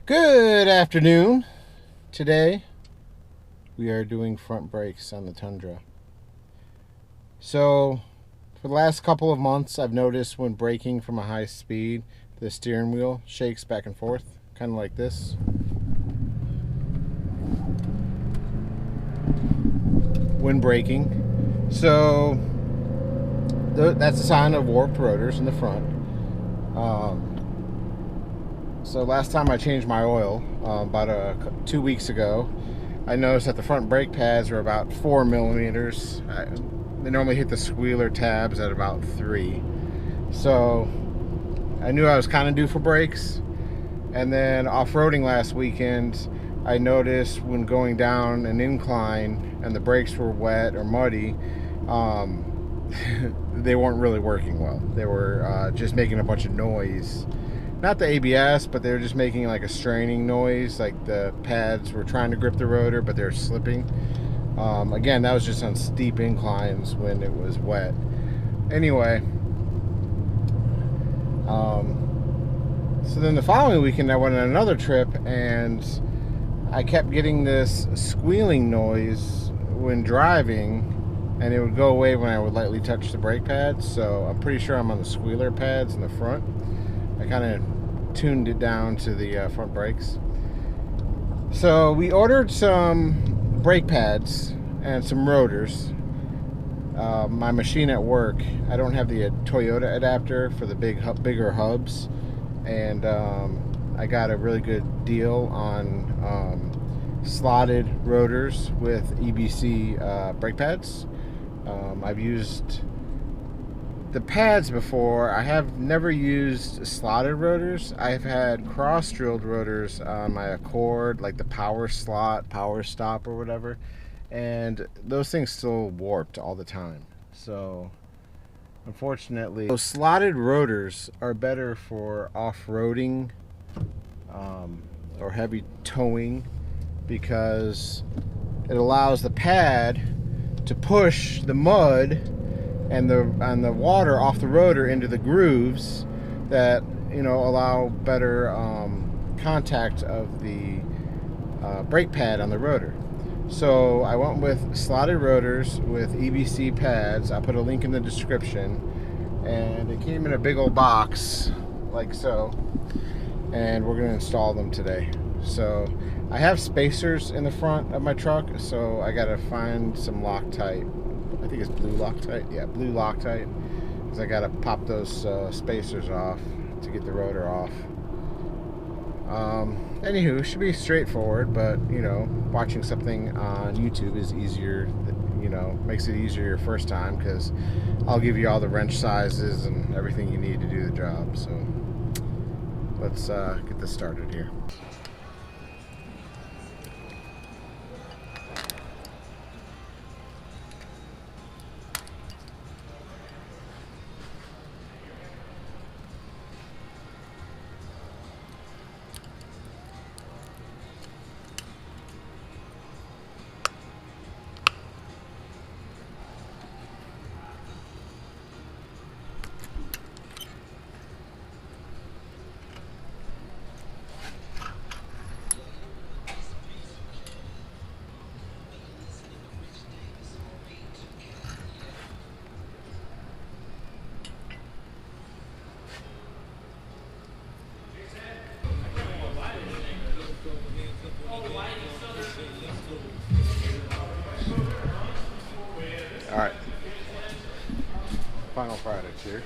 Good afternoon. Today we are doing front brakes on the Tundra. So for the last couple of months I've noticed when braking from a high speed the steering wheel shakes back and forth, kind of like this. When braking. So that's a sign of warped rotors in the front. So last time I changed my oil, about 2 weeks ago, I noticed that the front brake pads were about 4 millimeters. They normally hit the squealer tabs at about 3. So I knew I was kind of due for brakes. And then off-roading last weekend, I noticed when going down an incline and the brakes were wet or muddy, they weren't really working well. They were just making a bunch of noise. Not the ABS, but they were just making like a straining noise, like the pads were trying to grip the rotor, but they're slipping. Again, that was just on steep inclines when it was wet. Anyway, so then the following weekend I went on another trip, and I kept getting this squealing noise when driving, and it would go away when I would lightly touch the brake pads. So I'm pretty sure I'm on the squealer pads in the front. I kind of tuned it down to the front brakes. So we ordered some brake pads and some rotors. My machine at work, I don't have the Toyota adapter for the bigger hubs, and I got a really good deal on slotted rotors with EBC brake pads. I've used the pads before. I have never used slotted rotors. I've had cross-drilled rotors on my Accord, like the power slot, power stop or whatever, and those things still warped all the time. So unfortunately, those slotted rotors are better for off-roading or heavy towing, because it allows the pad to push the mud and the water off the rotor into the grooves that, you know, allow better contact of the brake pad on the rotor. So I went with slotted rotors with EBC pads. I'll put a link in the description, and it came in a big old box like so, and we're going to install them today. So I have spacers in the front of my truck, so I got to find some Loctite. I think it's blue Loctite. Yeah, blue Loctite. Because I got to pop those spacers off to get the rotor off. Anywho, should be straightforward, but, you know, watching something on YouTube is easier, you know, makes it easier your first time, because I'll give you all the wrench sizes and everything you need to do the job. So let's get this started here. All right, final product here.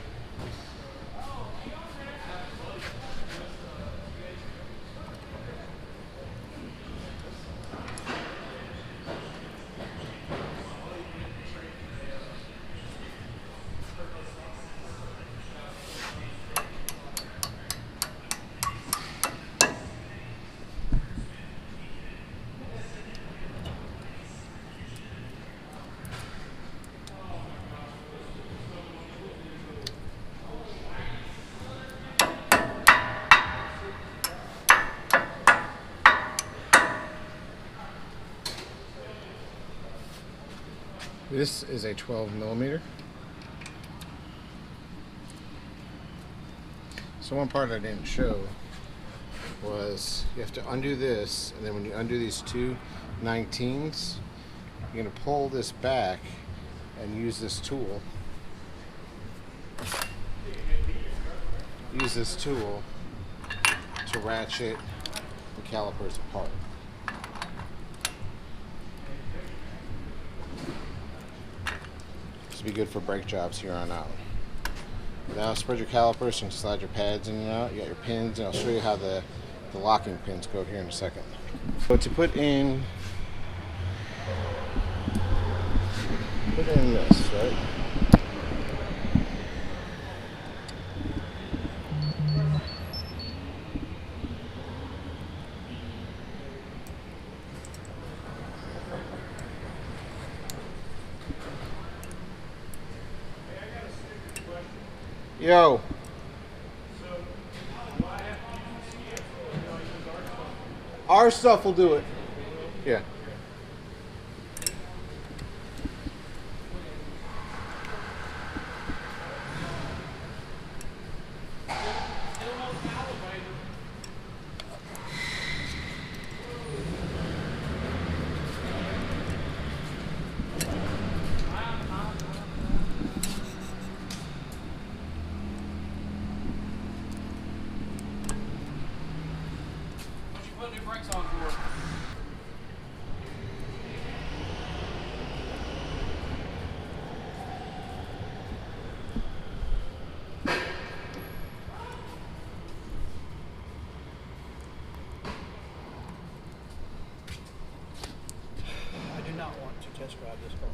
This is a 12 millimeter. So one part I didn't show was you have to undo this, and then when you undo these two 19s, you're going to pull this back and use this tool. Use this tool to ratchet the calipers apart. This will be good for brake jobs here on out. Now spread your calipers and slide your pads in and out. You got your pins, and I'll show you how the locking pins go here in a second. So to put in this, right? Yo. Our stuff will do it. Yeah. Brakes on for. I do not want to test drive this car.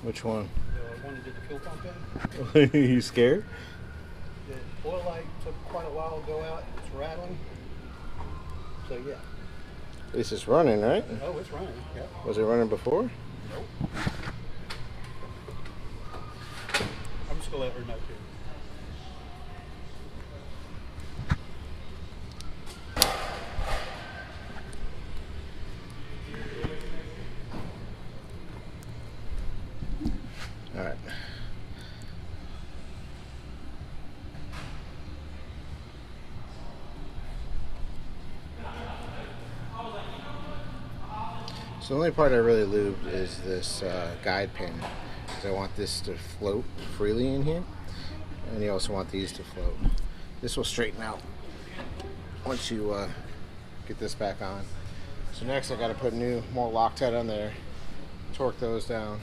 Which one? The one that did the fuel pump in. Are you scared? The oil light took quite a while to go out. It's rattling. So yeah. At least it's running, right? Oh, it's running. Yeah. Was it running before? Nope. I'm just gonna let her know too. All right. So the only part I really lubed is this guide pin, because I want this to float freely in here, and you also want these to float. This will straighten out once you get this back on. So next I got to put more Loctite on there, torque those down.